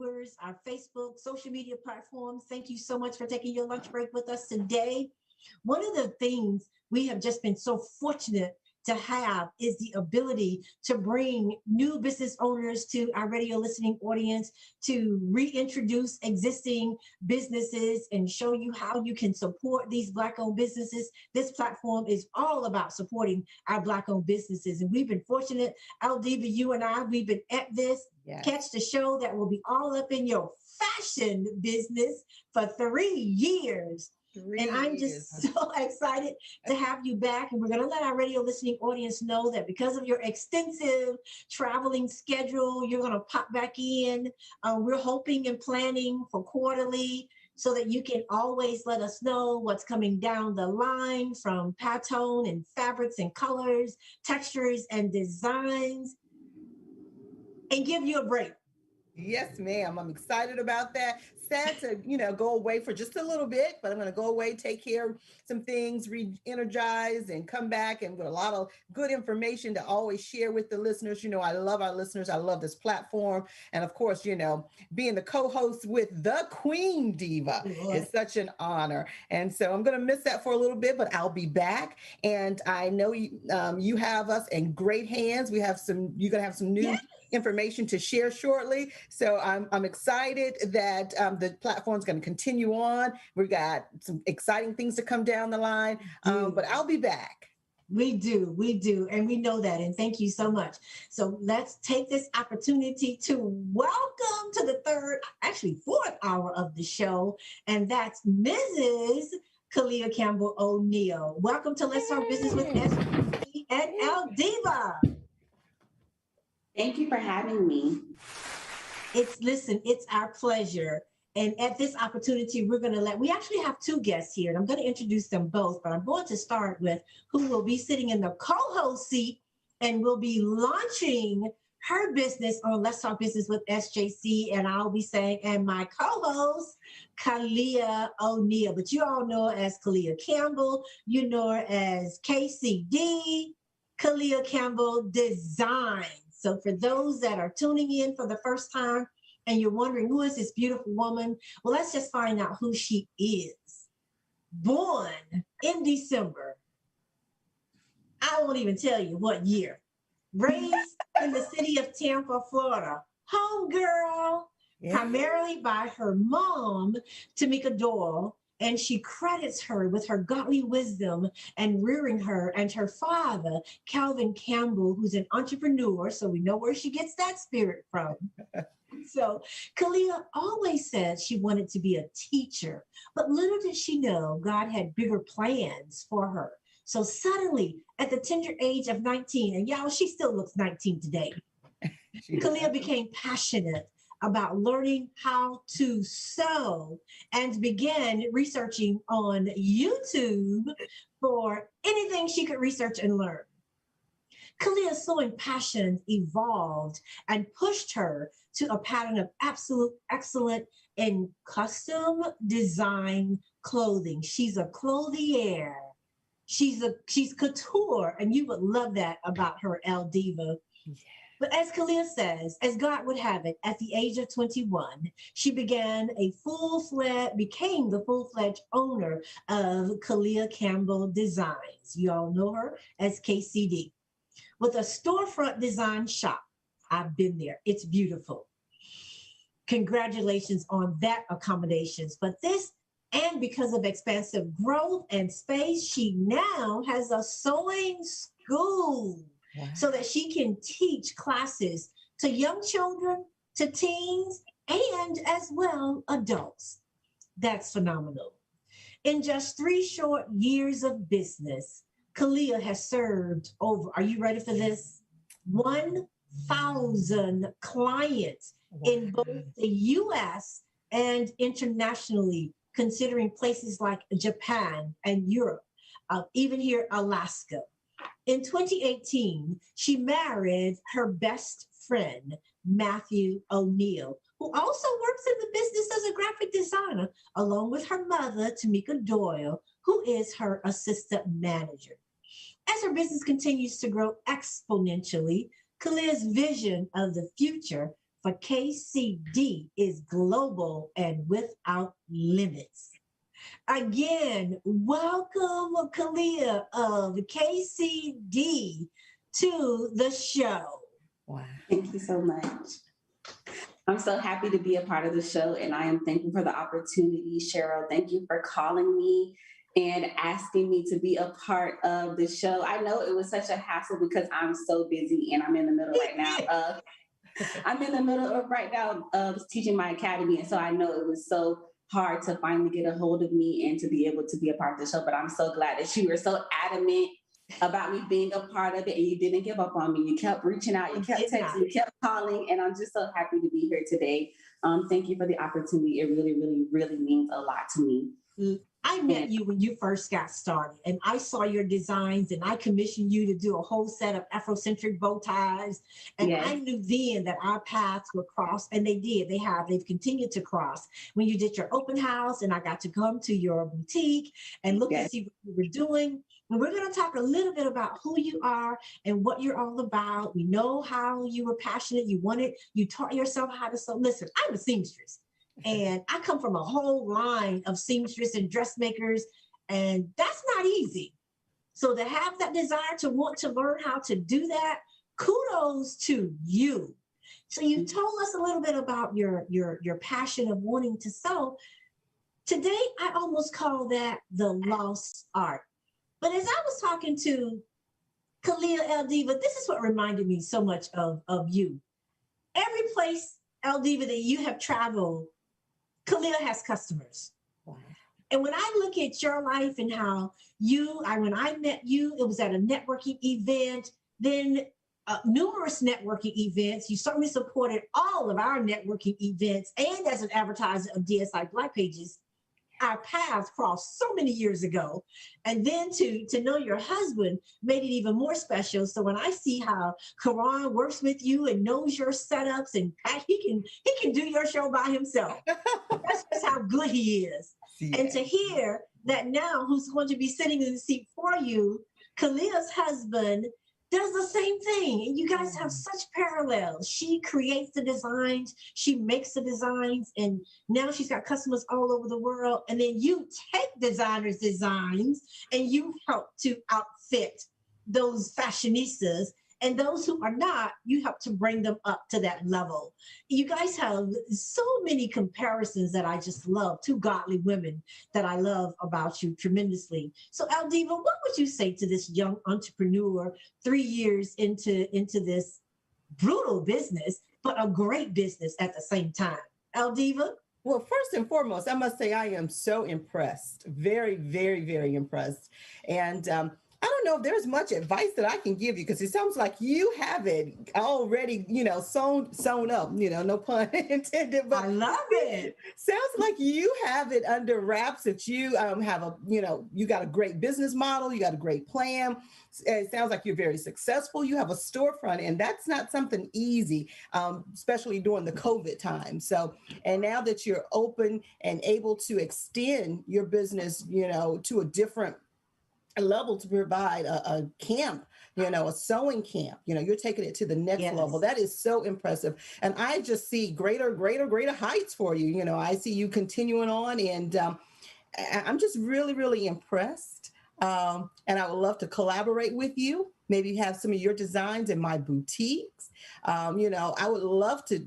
YouTubers, our Facebook, social media platforms. Thank you so much for taking your lunch break with us today. One of the things we have just been so fortunate to have is the ability to bring new business owners to our radio listening audience, to reintroduce existing businesses and show you how you can support these Black-owned businesses. This platform is all about supporting our Black-owned businesses. And we've been fortunate, Aldiva, you and I, we've been at this. Yes. Catch the show that will be all up in your fashion business for 3 years. And I'm just so excited to have you back. And we're going to let our radio listening audience know that because of your extensive traveling schedule, you're going to pop back in. We're hoping and planning for quarterly so that you can always let us know what's coming down the line from Pantone and fabrics and colors, textures and designs, and give you a break. Yes, ma'am. I'm excited about that. Sad to, go away for just a little bit, but I'm going to go away, take care of some things, re-energize, and come back and with a lot of good information to always share with the listeners. I love our listeners. I love this platform. And of course, being the co-host with the Queen Diva is such an honor. And so I'm going to miss that for a little bit, but I'll be back. And I know you have us in great hands. You're going to have some new information to share shortly. So I'm excited that the platform is going to continue on. We've got some exciting things to come down the line, but I'll be back. We do. And we know that. And thank you so much. So let's take this opportunity to welcome to the fourth hour of the show. And that's Mrs. Ky-lia Campbell O'Neill. Welcome to Let's Talk Business with SJC and Aldiva. Thank you for having me. It's our pleasure. And at this opportunity, we actually have two guests here, and I'm going to introduce them both, but I'm going to start with who will be sitting in the co-host seat and will be launching her business on Let's Talk Business with SJC, and I'll be saying, and my co-host, Ky-lia O'Neill, but you all know her as Ky-lia Campbell, you know her as KCD, Ky-lia Campbell Design. So for those that are tuning in for the first time, and you're wondering, who is this beautiful woman? Well, let's just find out who she is. Born in December. I won't even tell you what year. Raised in the city of Tampa, Florida. Homegirl, primarily by her mom, Tamika Doyle, and she credits her with her godly wisdom and rearing her, and her father, Calvin Campbell, who's an entrepreneur, so we know where she gets that spirit from. So Ky-lia always said she wanted to be a teacher, but little did she know God had bigger plans for her. So suddenly, at the tender age of 19, and y'all, she still looks 19 today, Ky-lia became passionate about learning how to sew and began researching on YouTube for anything she could research and learn. Ky-lia's sewing passion evolved and pushed her to a pattern of absolute excellence in custom design clothing. She's a clothier. She's couture, and you would love that about her, Aldiva. Yeah. But as Ky-lia says, as God would have it, at the age of 21, she became the full-fledged owner of Ky-lia Campbell Designs. You all know her as KCD. With a storefront design shop. I've been there. It's beautiful. Congratulations on that accommodations. But this, and because of expansive growth and space, she now has a sewing school so that she can teach classes to young children, to teens, and as well adults. That's phenomenal. In just 3 short years of business, Ky-lia has served over, are you ready for this? 1,000 clients in both the U.S. and internationally, considering places like Japan and Europe, even here, Alaska. In 2018, she married her best friend, Matthew O'Neill, who also works in the business as a graphic designer, along with her mother, Tamika Doyle, who is her assistant manager. As her business continues to grow exponentially, Ky-lia's vision of the future for KCD is global and without limits. Again, welcome Ky-lia of KCD to the show. Wow. Thank you so much. I'm so happy to be a part of the show, and I am thankful for the opportunity. Cheryl, thank you for calling me and asking me to be a part of the show. I know it was such a hassle because I'm so busy, and I'm in the middle right now of teaching my academy, and so I know it was so hard to finally get a hold of me and to be able to be a part of the show. But I'm so glad that you were so adamant about me being a part of it, and you didn't give up on me. You kept reaching out, you kept texting, you kept calling, and I'm just so happy to be here today. Thank you for the opportunity. It really, really, really means a lot to me. I met you when you first got started, and I saw your designs, and I commissioned you to do a whole set of Afrocentric bow ties. And Yes. I knew then that our paths would cross, and they did. They've continued to cross. When you did your open house, and I got to come to your boutique and look and see what you were doing. And we're going to talk a little bit about who you are and what you're all about. We know how you were passionate. You taught yourself how to sew. Listen, I'm a seamstress. And I come from a whole line of seamstresses and dressmakers, and that's not easy. So to have that desire to want to learn how to do that, kudos to you. So you told us a little bit about your passion of wanting to sew. Today, I almost call that the lost art. But as I was talking to Ky-lia El Diva, this is what reminded me so much of you. Every place, El Diva, that you have traveled, Ky-lia has customers. Wow. And when I look at your life and how when I met you, it was at a networking event, then numerous networking events. You certainly supported all of our networking events, and as an advertiser of DSI Black Pages, our paths crossed so many years ago. And then to know your husband made it even more special. So when I see how Karan works with you and knows your setups, and he can do your show by himself. That's just how good he is. Yeah. And to hear that now who's going to be sitting in the seat for you, Ky-lia's husband does the same thing. And you guys have such parallels. She creates the designs, she makes the designs, and now she's got customers all over the world. And then you take designers' designs and you help to outfit those fashionistas. And those who are not, you help to bring them up to that level. You guys have so many comparisons that I just love, two godly women that I love about you tremendously. So El Diva, what would you say to this young entrepreneur 3 years into this brutal business, but a great business at the same time? El Diva? Well, first and foremost, I must say I am so impressed, very, very, very impressed. And I don't know if there's much advice that I can give you, because it sounds like you have it already, sewn up, no pun intended. But I love it. Sounds like you have it under wraps, that you have you got a great business model, you got a great plan. It sounds like you're very successful. You have a storefront, and that's not something easy, especially during the COVID time. So, and now that you're open and able to extend your business, to a different level to provide a camp, a sewing camp, you're taking it to the next level. That is so impressive. And I just see greater heights for you. I see you continuing on, and I'm just really, really impressed. And I would love to collaborate with you. Maybe have some of your designs in my boutiques. I would love to,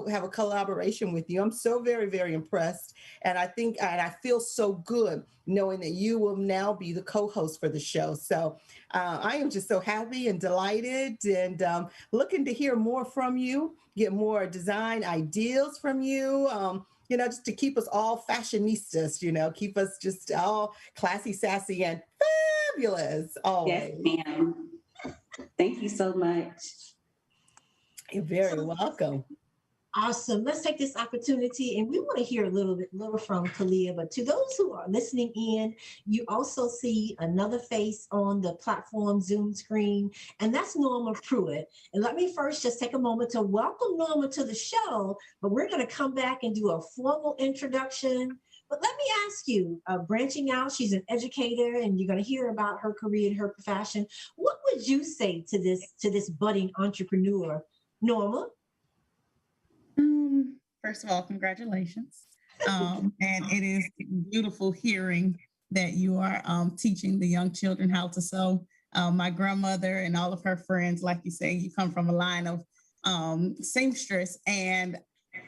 have a collaboration with you. I'm so very, very impressed. And I feel so good knowing that you will now be the co-host for the show. So I am just so happy and delighted, and looking to hear more from you, get more design ideas from you. Just to keep us all fashionistas, keep us just all classy, sassy, and fabulous always. Yes, ma'am. Thank you so much. You're very welcome. Awesome. Let's take this opportunity, and we want to hear a little from Ky-lia. But to those who are listening in, you also see another face on the platform Zoom screen, and that's Norma Pruitt. And let me first just take a moment to welcome Norma to the show, but we're going to come back and do a formal introduction. But let me ask you, branching out, she's an educator, and you're going to hear about her career and her profession. What would you say to this budding entrepreneur, Norma? First of all, congratulations. And it is beautiful hearing that you are teaching the young children how to sew. My grandmother and all of her friends, like you say, you come from a line of seamstress, and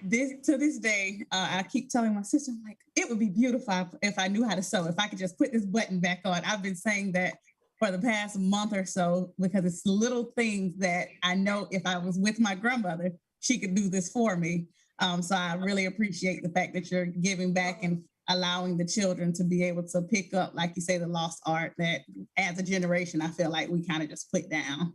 this day, I keep telling my sister, I'm like, it would be beautiful if I knew how to sew. If I could just put this button back on. I've been saying that for the past month or so because it's little things that I know if I was with my grandmother, she could do this for me. So I really appreciate the fact that you're giving back and allowing the children to be able to pick up, like you say, the lost art that as a generation, I feel like we kind of just put down.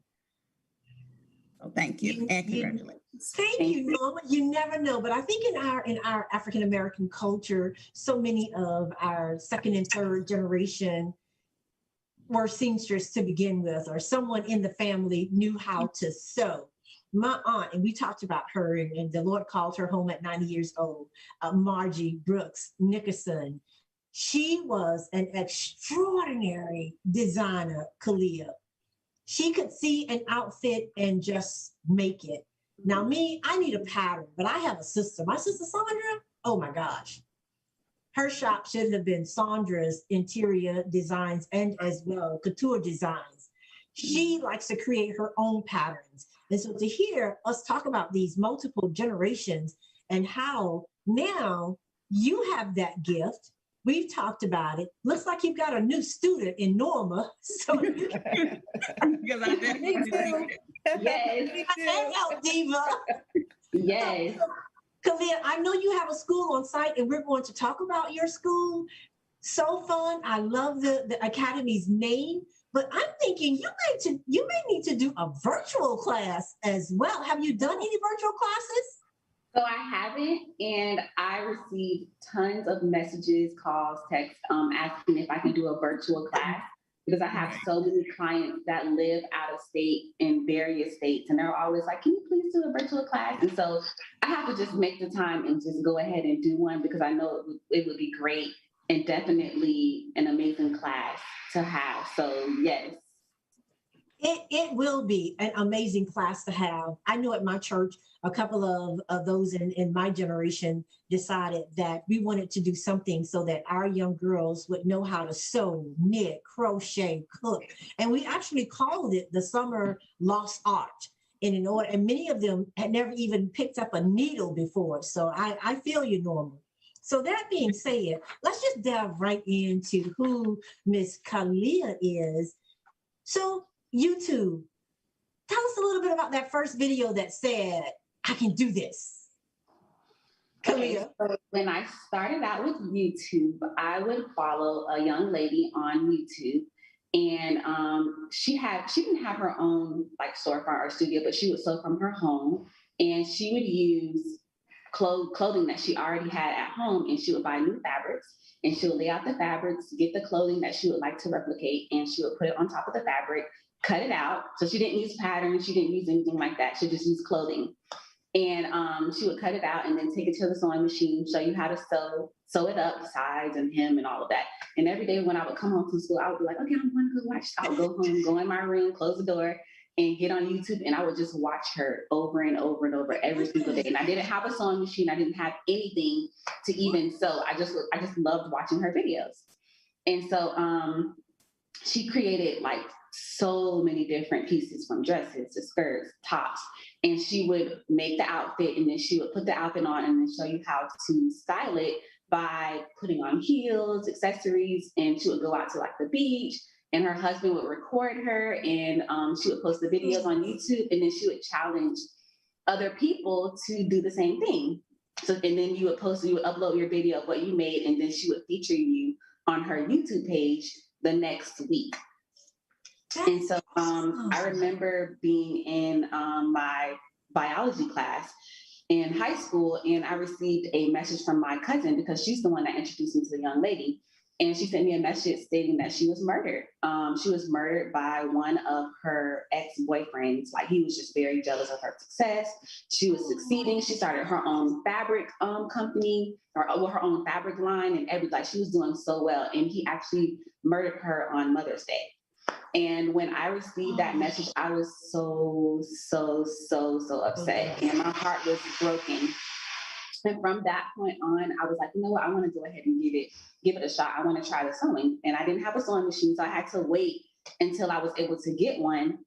So thank you and congratulations. Thank you, Norma. You never know, but I think in our African American culture, so many of our second and third generation were seamstress to begin with, or someone in the family knew how to sew. My aunt, and we talked about her, and the Lord called her home at 90 years old, Margie Brooks Nickerson. She was an extraordinary designer, Ky-lia. She could see an outfit and just make it. Now, me, I need a pattern, but I have a sister. My sister, Sandra, oh my gosh. Her shop should have been Sandra's interior designs and as well couture designs. She likes to create her own patterns. And so to hear us talk about these multiple generations and how now you have that gift, we've talked about it. Looks like you've got a new student in Norma. So you can Because I definitely do. Yes. hang out, Diva. Yes. Ky-lia, I know you have a school on site and we're going to talk about your school. So fun. I love the Academy's name, but I'm thinking you may need to do a virtual class as well. Have you done any virtual classes? So I haven't, and I received tons of messages, calls, texts, asking if I can do a virtual class because I have so many clients that live out of state in various states, and they're always like, "Can you please do a virtual class?" And so I have to just make the time and just go ahead and do one because I know it would be great and definitely an amazing class to have. So yes. It will be an amazing class to have. I know at my church, a couple of those in my generation decided that we wanted to do something so that our young girls would know how to sew, knit, crochet, cook. And we actually called it the Summer Lost Art. And many of them had never even picked up a needle before. So I feel you, Norma. So that being said, let's just dive right into who Miss Ky-lia is. So YouTube, tell us a little bit about that first video that said, I can do this. Okay, so when I started out with YouTube, I would follow a young lady on YouTube, and she didn't have her own like storefront or studio, but she would sew from her home, and she would use clothing that she already had at home, and she would buy new fabrics, and she would lay out the fabrics, get the clothing that she would like to replicate, and she would put it on top of the fabric, cut it out. So she didn't use patterns, she didn't use anything like that. She just used clothing. And she would cut it out and then take it to the sewing machine, show you how to sew it up, sides and hem and all of that. And every day when I would come home from school, I would be like, okay, I'm going to go watch. I would go home, go in my room, close the door, and get on YouTube, and I would just watch her over and over and over every single day. And I didn't have a sewing machine. I didn't have anything to even sew. I just loved watching her videos. And so she created like so many different pieces, from dresses to skirts, tops, and she would make the outfit, and then she would put the outfit on and then show you how to style it by putting on heels, accessories, and she would go out to like the beach, and her husband would record her, and she would post the videos on YouTube, and then she would challenge other people to do the same thing. So, and then you would upload your video of what you made, and then she would feature you on her YouTube page the next week. And so I remember being in my biology class in high school, and I received a message from my cousin because she's the one that introduced me to the young lady. And she sent me a message stating that she was murdered. She was murdered by one of her ex-boyfriends. Like, he was just very jealous of her success. She was succeeding. She started her own fabric company, or her own fabric line, and everything. Like, she was doing so well. And he actually murdered her on Mother's Day. And when I received that message, I was so upset. And my heart was broken. And from that point on, I was like, you know what? I want to go ahead and give it a shot. I want to try the sewing. And I didn't have a sewing machine, so I had to wait until I was able to get one.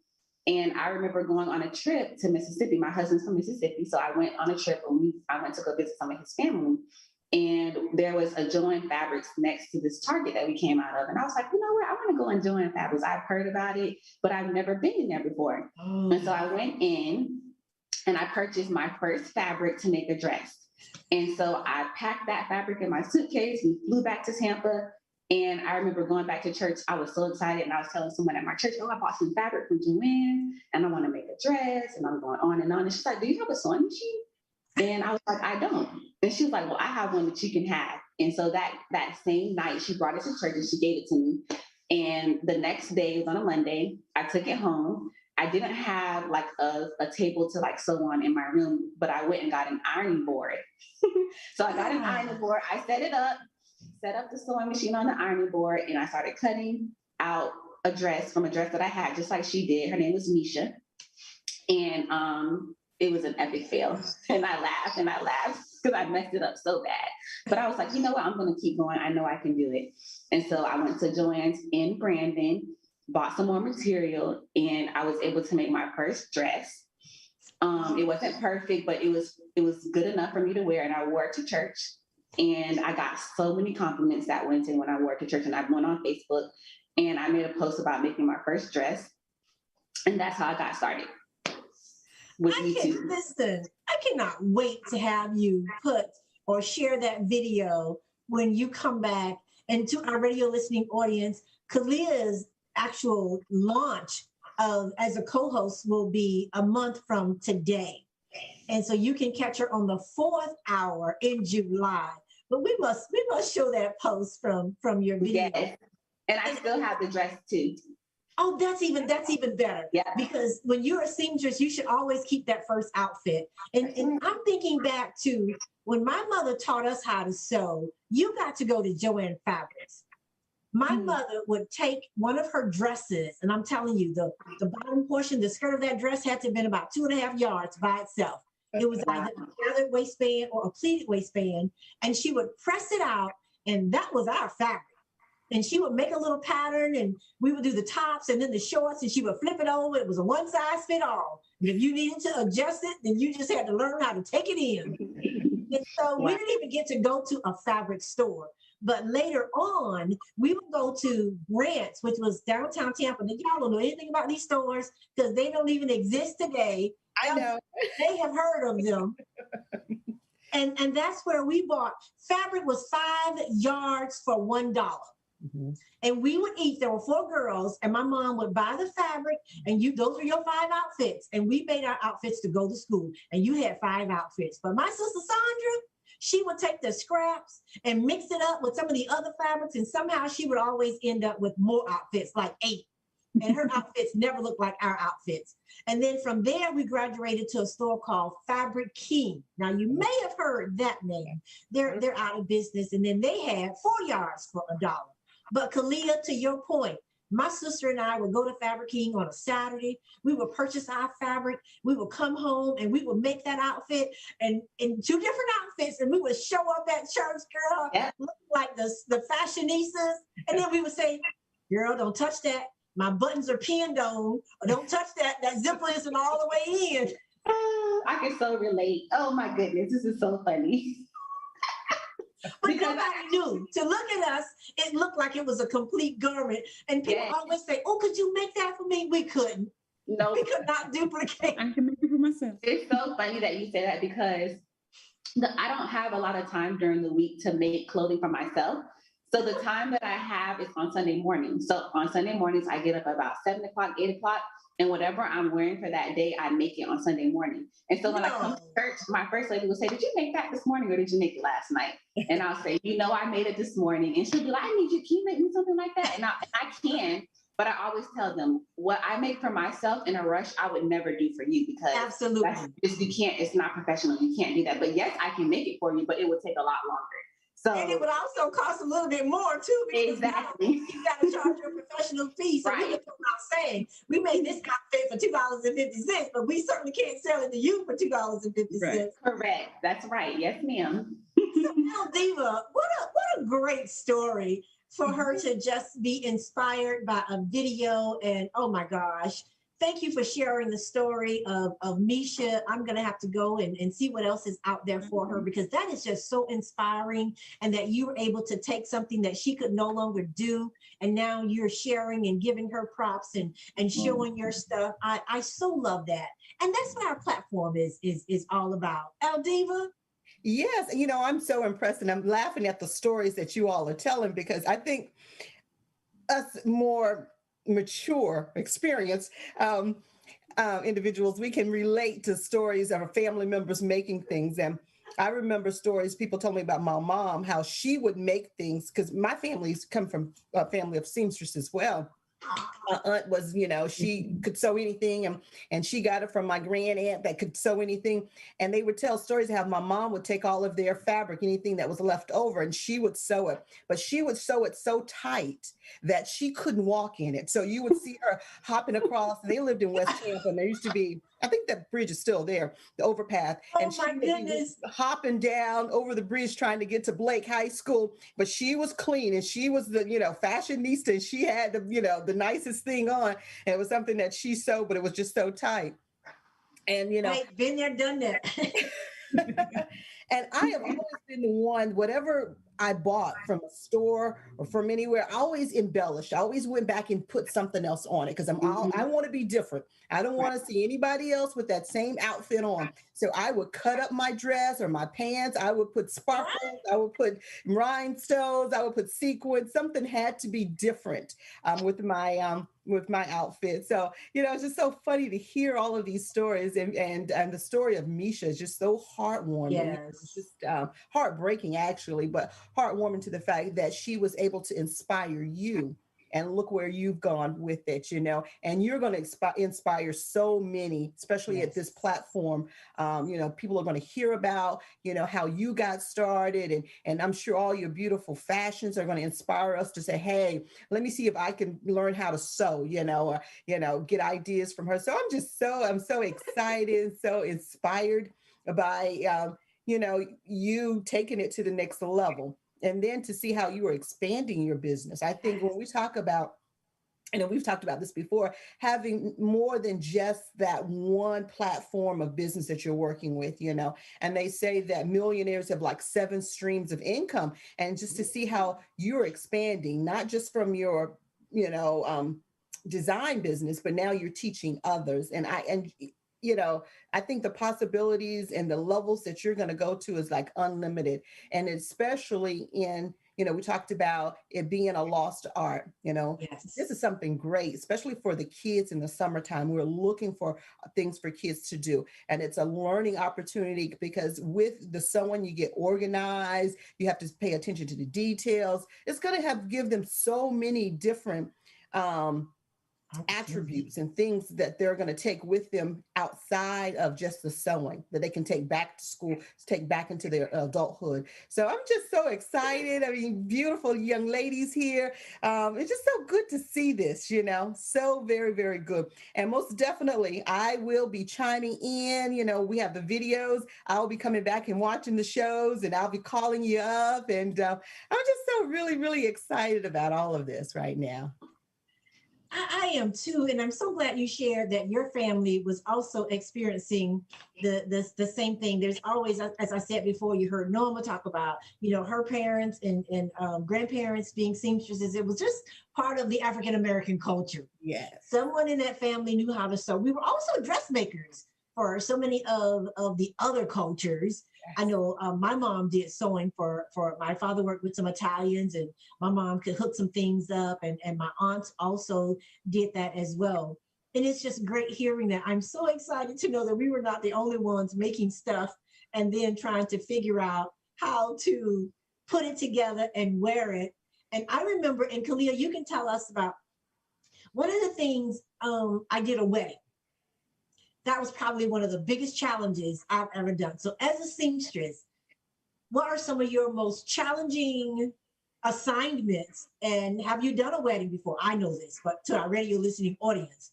And I remember going on a trip to Mississippi. My husband's from Mississippi, so I went on a trip and I went to go visit some of his family. And there was a Joann Fabrics next to this Target that we came out of. And I was like, you know what? I want to go in Joann Fabrics. I've heard about it, but I've never been in there before. And so I went in and I purchased my first fabric to make a dress. And so I packed that fabric in my suitcase. We flew back to Tampa. And I remember going back to church. I was so excited. And I was telling someone at my church, oh, I bought some fabric from Joann and I want to make a dress. And I'm going on and on. And she's like, do you have a sewing machine? And I was like, I don't. And she was like, well, I have one that you can have. And so that same night, she brought it to church and she gave it to me. And the next day, it was on a Monday, I took it home. I didn't have like a table to like sew on in my room, but I went and got an ironing board. So I got an ironing board. I set up the sewing machine on the ironing board, and I started cutting out a dress from a dress that I had, just like she did. Her name was Misha. And it was an epic fail. And I laughed because I messed it up so bad. But I was like, you know what? I'm going to keep going. I know I can do it. And so I went to Joann's in Brandon, bought some more material, and I was able to make my first dress. It wasn't perfect, but it was good enough for me to wear. And I wore it to church. And I got so many compliments that Wednesday when I wore it to church. And I went on Facebook and I made a post about making my first dress. And that's how I got started. Listen, I cannot wait to have you put or share that video when you come back. And to our radio listening audience, Ky-lia's actual launch as a co-host will be a month from today. And so you can catch her on the 4th hour in July. But we must show that post from your video. Yes. And I still have the dress too. Oh, that's even better. Yeah. Because when you're a seamstress, you should always keep that first outfit. And I'm thinking back to when my mother taught us how to sew, you got to go to Joann Fabrics. My mother would take one of her dresses, and I'm telling you, the bottom portion, the skirt of that dress had to have been about 2.5 yards by itself. It was either a gathered waistband or a pleated waistband, and she would press it out, and that was our fabric. And she would make a little pattern, and we would do the tops and then the shorts, and she would flip it over. It was a one size fit all. And if you needed to adjust it, then you just had to learn how to take it in. And so we didn't even get to go to a fabric store. But later on, we would go to Grant's, which was downtown Tampa. And y'all don't know anything about these stores because they don't even exist today. I know. They have heard of them. And that's where we bought. Fabric was 5 yards for $1. Mm-hmm. And we would eat. There were 4 girls, and my mom would buy the fabric, and those were your 5 outfits. And we made our outfits to go to school, and you had 5 outfits. But my sister Sandra, she would take the scraps and mix it up with some of the other fabrics, and somehow she would always end up with more outfits, like 8. And her outfits never looked like our outfits. And then from there, we graduated to a store called Fabric King. Now, you may have heard that name. They're out of business, and then they had 4 yards for $1. But Ky-lia, to your point, my sister and I would go to Fabric King on a Saturday. We would purchase our fabric. We would come home and we would make that outfit and in 2 different outfits. And we would show up at church, girl, looking like the fashionistas. And then we would say, girl, don't touch that. My buttons are pinned on. Or don't touch that. That zipper isn't all the way in. I can so relate. Oh my goodness, this is so funny. But nobody knew. To look at us, it looked like it was a complete garment. And people always say, oh, could you make that for me? We couldn't. No. We could not duplicate. I can make it for myself. It's so funny that you say that because I don't have a lot of time during the week to make clothing for myself. So the time that I have is on Sunday morning. So on Sunday mornings, I get up about 7 o'clock, 8 o'clock. And whatever I'm wearing for that day, I make it on Sunday morning. And so when I come to church, my first lady will say, did you make that this morning or did you make it last night? And I'll say, I made it this morning. And she'll be like, can you make me something like that? And I can, but I always tell them what I make for myself in a rush, I would never do for you because absolutely you can't, it's not professional. You can't do that. But yes, I can make it for you, but it would take a lot longer. And it So would also cost a little bit more too, because exactly. you got to charge your professional fee. So we Right. can come out saying, we made this outfit for $2.50, but we certainly can't sell it to you for $2.50. Right. Correct. That's right. Yes, ma'am. So now, Diva, what a great story for her to just be inspired by a video. And oh my gosh, thank you for sharing the story of Misha. I'm going to have to go and see what else is out there for her, because that is just so inspiring. And that you were able to take something that she could no longer do, and now you're sharing and giving her props and showing your stuff. I so love that. And that's what our platform is all about. Diva. Yes, you know, I'm so impressed, and I'm laughing at the stories that you all are telling, because I think us more mature, experienced individuals, we can relate to stories of our family members making things. And I remember stories people told me about my mom, how she would make things, because my family's come from a family of seamstresses as well. My aunt was, you know, she could sew anything, and she got it from my grand aunt that could sew anything. And they would tell stories how my mom would take all of their fabric, anything that was left over, and she would sew it. But she would sew it so tight that she couldn't walk in it. So you would see her hopping across. They lived in West Tampa, and there used to be, I think that bridge is still there, the overpath. Oh And she my would be goodness. hopping down over the bridge trying to get to Blake High School. But she was clean, and she was the, you know, fashionista, and she had the, you know, the nicest thing on. And it was something that she sewed, but it was just so tight. And, you know, Hey, been there, done that. and I have always been the one, whatever I bought from a store or from anywhere, I always embellished. I always went back and put something else on it, because I want to be different. I don't want to see anybody else with that same outfit on. So I would cut up my dress or my pants. I would put sparkles. I would put rhinestones. I would put sequins. Something had to be different with my outfit. So, you know, it's just so funny to hear all of these stories, and the story of Misha is just so heartwarming. Yes. It's just heartbreaking, actually, but heartwarming to the fact that she was able to inspire you. And look where you've gone with it, you know, and you're going to inspire so many, especially at this platform. You know, people are going to hear about, you know, how you got started, and I'm sure all your beautiful fashions are going to inspire us to say, hey, let me see if I can learn how to sew, you know, or, you know, get ideas from her. So I'm so excited, so inspired by, you know, you taking it to the next level. And then to see how you are expanding your business. I think when we talk about, and we've talked about this before, having more than just that one platform of business that you're working with, you know, and they say that millionaires have like 7 streams of income. And just to see how you're expanding, not just from your, you know, design business, but now you're teaching others. And you know, I think the possibilities and the levels that you're going to go to is like unlimited. And especially in, you know, we talked about it being a lost art, you know, Yes. this is something great, especially for the kids in the summertime. We're looking for things for kids to do. And it's a learning opportunity, because with the sewing, you get organized, you have to pay attention to the details. It's going to give them so many different, attributes and things that they're going to take with them outside of just the sewing, that they can take back to school, take back into their adulthood. So I'm just so excited. I mean, beautiful young ladies here. It's just so good to see this, you know, so very, very good. And most definitely, I will be chiming in. You know, we have the videos. I'll be coming back and watching the shows, and I'll be calling you up. And I'm just so really, really excited about all of this right now. I am too, and I'm so glad you shared that your family was also experiencing the same thing. There's always, as I said before, you heard Norma talk about, you know, her parents and grandparents being seamstresses. It was just part of the African American culture. Yes. Someone in that family knew how to sew. We were also dressmakers for so many of the other cultures. I know my mom did sewing for my father worked with some Italians, and my mom could hook some things up, and my aunts also did that as well. And it's just great hearing that. I'm so excited to know that we were not the only ones making stuff and then trying to figure out how to put it together and wear it. And I remember, and Ky-lia, you can tell us about one of the things. I did a wedding. That was probably one of the biggest challenges I've ever done. So as a seamstress, what are some of your most challenging assignments? And have you done a wedding before? I know this, but to our radio listening audience,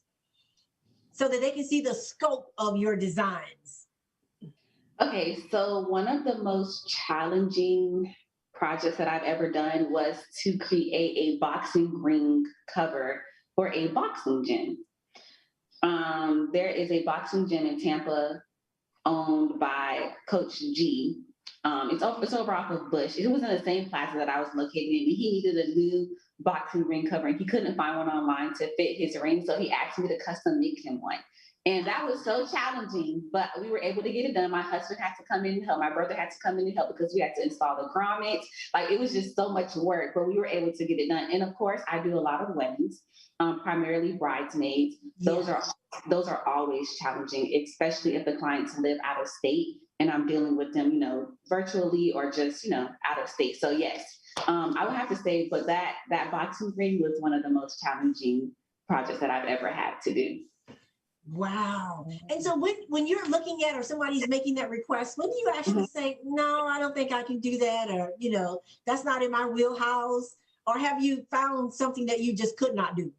so that they can see the scope of your designs. Okay, so one of the most challenging projects that I've ever done was to create a boxing ring cover for a boxing gym. There is a boxing gym in Tampa owned by Coach G. It's over off of Bush. It was in the same plaza that I was located in. He needed a new boxing ring cover, and he couldn't find one online to fit his ring, so he asked me to custom make him one. And that was so challenging, but we were able to get it done. My husband had to come in and help. My brother had to come in and help because we had to install the grommets. Like, it was just so much work, but we were able to get it done. And of course, I do a lot of weddings, primarily bridesmaids. Those are always challenging, especially if the clients live out of state and I'm dealing with them, virtually or just, out of state. So yes, I would have to say, but that boxing ring was one of the most challenging projects that I've ever had to do. Wow. And so when you're looking at, or somebody's making that request, when do you actually say, no, I don't think I can do that, or, that's not in my wheelhouse? Or have you found something that you just could not do?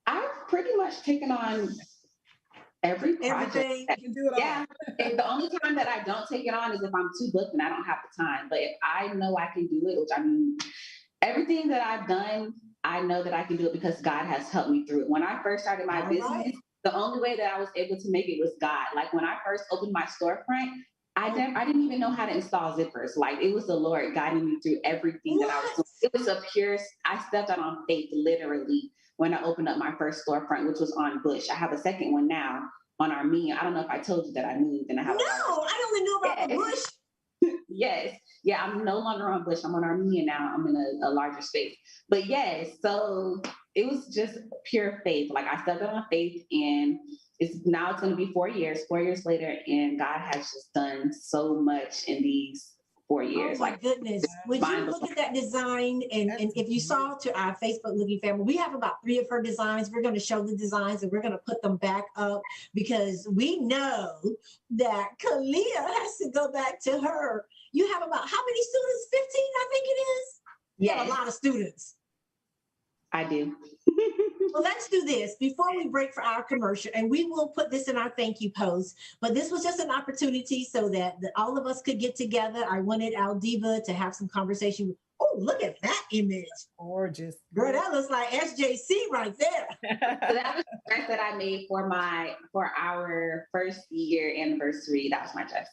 I've pretty much taken on every project. Everything. You can do it all. Yeah. And the only time that I don't take it on is if I'm too booked and I don't have the time. But if I know I can do it, which everything that I've done, I know that I can do it because God has helped me through it. When I first started my business, the only way that I was able to make it was God. Like, when I first opened my storefront, I didn't even know how to install zippers. Like, it was the Lord guiding me through everything that I was doing. It was I stepped out on faith, literally, when I opened up my first storefront, which was on Bush. I have a second one now on Armenia. I don't know if I told you that I moved and I have I only knew about the Bush. Yes. Yeah, I'm no longer on Bush. I'm on Armenia now. I'm in a larger space. But yes, so it was just pure faith. Like, I stepped out on faith, and it's going to be 4 years later, and God has just done so much in these 4 years. Oh my goodness. Would you look at that design, and if you saw, to our Facebook looking family, we have about 3 of her designs. We're going to show the designs and we're going to put them back up, because we know that Ky-lia has to go back to her. You have about how many students? 15, I think it is? Yeah. You have a lot of students. I do. Well, let's do this before we break for our commercial, and we will put this in our thank you post. But this was just an opportunity so that all of us could get together. I wanted Aldiva to have some conversation. Oh, look at that image. Gorgeous. Girl, that looks like SJC right there. So that was the dress that I made for our first year anniversary. That was my dress.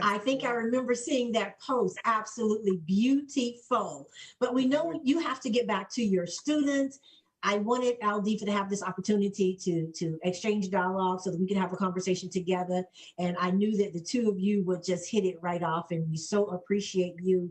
I think I remember seeing that post. Absolutely beautiful. But we know you have to get back to your students. I wanted Aldiva to have this opportunity to exchange dialogue so that we could have a conversation together. And I knew that the two of you would just hit it right off, and we so appreciate you.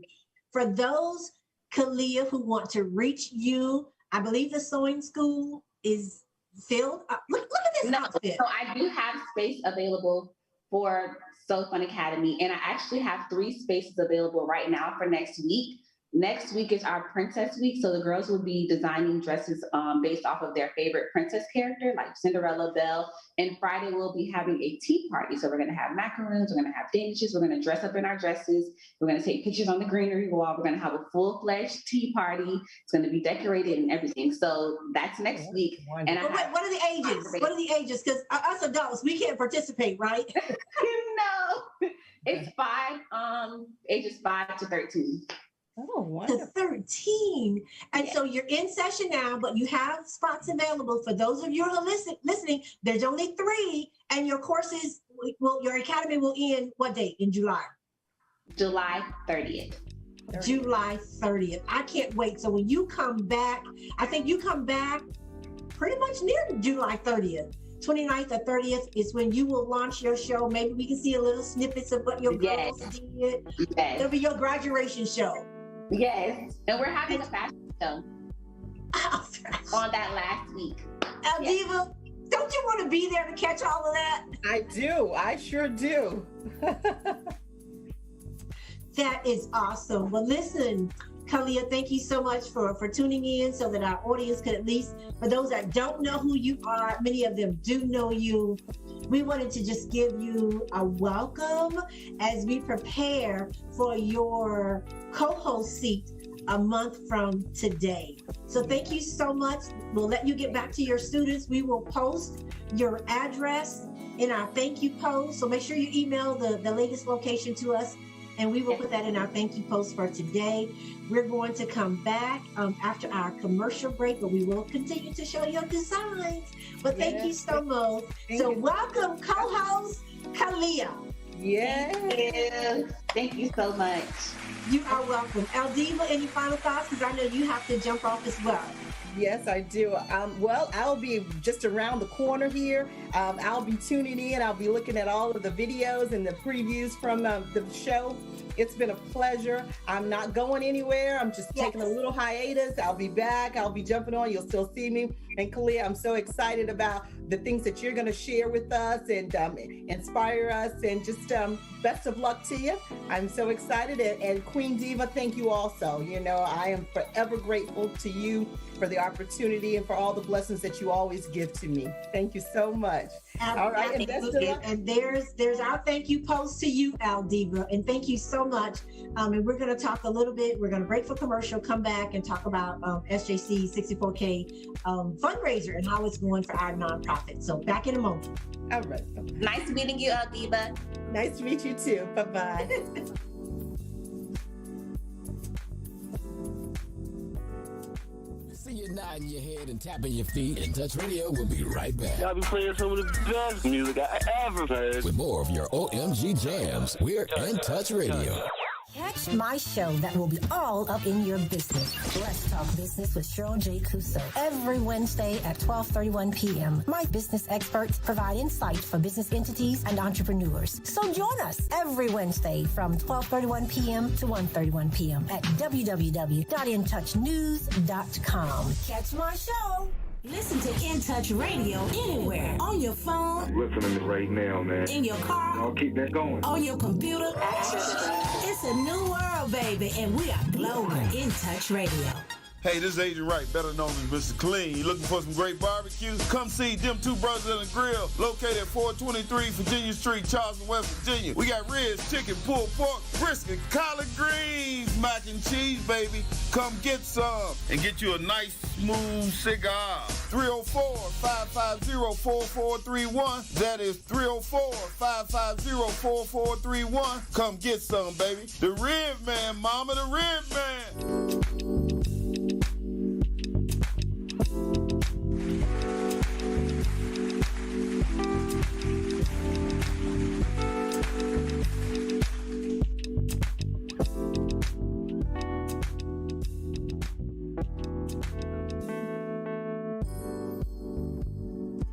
For those, Ky-lia, who want to reach you, I believe the sewing school is filled. Look at this outfit. So I do have space available for Sew Fun Academy, and I actually have 3 spaces available right now for next week. Next week is our princess week, so the girls will be designing dresses based off of their favorite princess character, like Cinderella, Belle. And Friday we'll be having a tea party. So we're going to have macaroons, we're going to have dishes, we're going to dress up in our dresses, we're going to take pictures on the greenery wall, we're going to have a full-fledged tea party. It's going to be decorated and everything. So that's next week. And what are the ages? What are the ages? Because us adults, we can't participate, right? No, it's ages 5 to 13. Oh, wonderful. To 13. And so you're in session now, but you have spots available. For those of you who are listening, there's only 3, and your courses, your academy will end what date? In July? July 30th. July 30th. I can't wait. So when you come back, I think you come back pretty much near July 30th. 29th or 30th is when you will launch your show. Maybe we can see a little snippets of what your girls did. Yes. It'll be your graduation show. Yes. And we're having a fashion show on that last week. Aldiva, don't you want to be there to catch all of that? I do. I sure do. That is awesome. Well, listen, Ky-lia, thank you so much for tuning in so that our audience could, at least, for those that don't know who you are, many of them do know you. We wanted to just give you a welcome as we prepare for your co-host seat a month from today. So thank you so much. We'll let you get back to your students. We will post your address in our thank you post. So make sure you email the latest location to us, and we will put that in our thank you post for today. We're going to come back after our commercial break, but we will continue to show your designs. But thank you so much. Welcome, co-host Ky-lia. Yeah. Thank you so much. You are welcome. Aldiva, any final thoughts? Because I know you have to jump off as well. Yes, I do. Well, I'll be just around the corner here. I'll be tuning in. I'll be looking at all of the videos and the previews from the show. It's been a pleasure. I'm not going anywhere. I'm just taking a little hiatus. I'll be back. I'll be jumping on. You'll still see me. And Ky-lia, I'm so excited about the things that you're going to share with us and inspire us. And just best of luck to you. I'm so excited. And Queen Diva, thank you also. You know, I am forever grateful to you for the opportunity and for all the blessings that you always give to me. Thank you so much. All right, and best of luck. And there's our thank you post to you, Aldiva, and thank you so much. And we're going to talk a little bit. We're going to break for commercial, come back and talk about SJC 64K fundraiser and how it's going for our nonprofit. So back in a moment. All right. Nice meeting you, Aldiva. Nice to meet you too. Bye-bye. See you nodding your head and tapping your feet. In Touch Radio will be right back. Y'all be playing some of the best music I ever heard. With more of your OMG jams, we're In Touch Radio. Catch my show that will be all up in your business. Let's Talk Business with Cheryl J. Cousteau. Every Wednesday at 12:31 p.m. My business experts provide insight for business entities and entrepreneurs. So join us every Wednesday from 12:31 p.m. to 1:31 p.m. at www.intouchnews.com. Catch my show. Listen to In Touch Radio anywhere. On your phone. I'm listening to right now, man. In your car. I'll keep that going. On your computer. It's a new world, baby, and we are global. In Touch Radio. Hey, this is Agent Wright, better known as Mr. Clean. You looking for some great barbecue? Come see them two brothers in the grill, located at 423 Virginia Street, Charleston, West Virginia. We got ribs, chicken, pulled pork, brisket, collard greens, mac and cheese, baby. Come get some and get you a nice, smooth cigar. 304-550-4431. That is 304-550-4431. Come get some, baby. The Rib Man, mama, the Rib Man.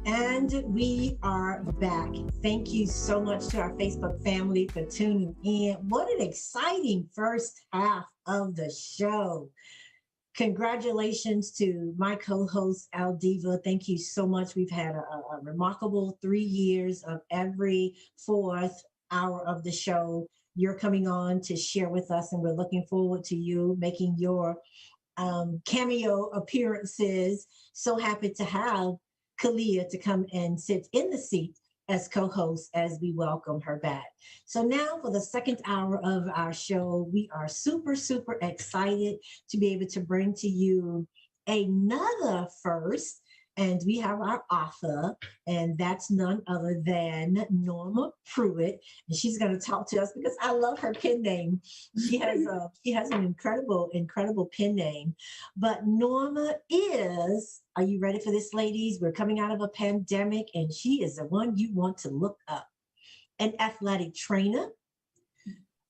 And we are back. Thank you so much to our Facebook family for tuning in. What an exciting first half of the show. Congratulations to my co-host, Aldiva. Thank you so much. We've had a remarkable 3 years of every fourth hour of the show. You're coming on to share with us, and we're looking forward to you making your cameo appearances. So happy to have Ky-lia to come and sit in the seat as co-host as we welcome her back. So now for the second hour of our show, we are super, super excited to be able to bring to you another first. And we have our author, and that's none other than Norma Pruitt. And she's going to talk to us because I love her pen name. She has an incredible pen name. But Norma is, are you ready for this, ladies? We're coming out of a pandemic, and she is the one you want to look up. An athletic trainer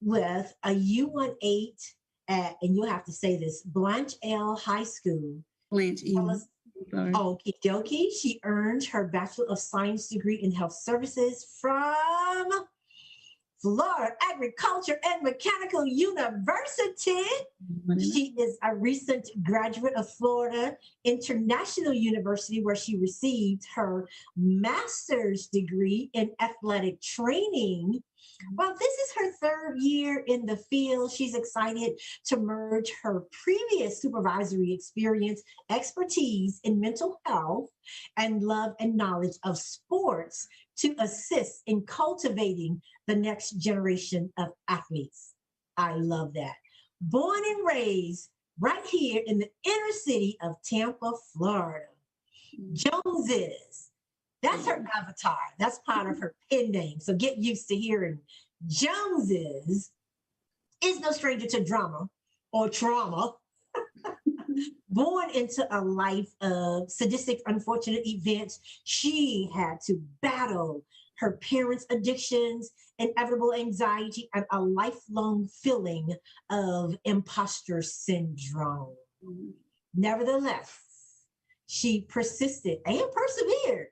with a U18 at, and you'll have to say this, Blanche L. High School. Blanche E. Okie dokie. She earned her Bachelor of Science degree in Health Services from Florida Agriculture and Mechanical University. She is a recent graduate of Florida International University, where she received her master's degree in athletic training. While this is her third year in the field, she's excited to merge her previous supervisory experience, expertise in mental health, and love and knowledge of sports to assist in cultivating the next generation of athletes. I love that. Born and raised right here in the inner city of Tampa, Florida. Joneses. That's her avatar. That's part of her pen name. So get used to hearing Joneses is no stranger to drama or trauma. Born into a life of sadistic, unfortunate events, she had to battle her parents' addictions, inevitable anxiety, and a lifelong feeling of imposter syndrome. Nevertheless, she persisted and persevered.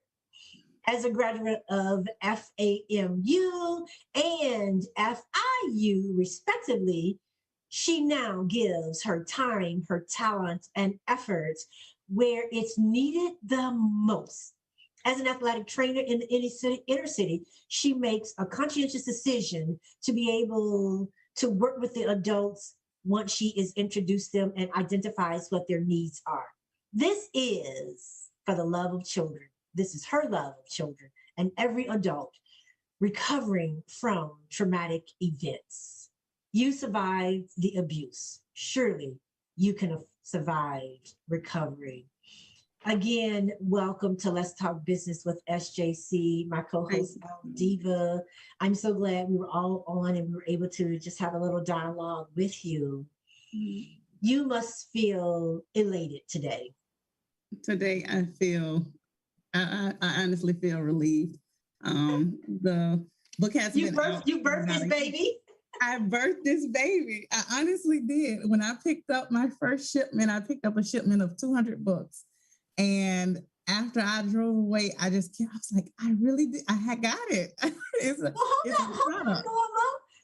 As a graduate of FAMU and FIU, respectively, she now gives her time, her talent, and efforts where it's needed the most. As an athletic trainer in the inner city, she makes a conscientious decision to be able to work with the adults once she is introduced them and identifies what their needs are. This is for the love of children. This is her love of children and every adult recovering from traumatic events. You survived the abuse. Surely you can survive recovery. Again, welcome to Let's Talk Business with SJC, my co-host, Diva. I'm so glad we were all on and we were able to just have a little dialogue with you. You must feel elated today. Today, I honestly feel relieved. The book has been out. You birthed this baby? I birthed this baby. I honestly did. When I picked up my first shipment, I picked up a shipment of 200 books. And after I drove away, I was like, I really did. I had got it. Hold on, Norma.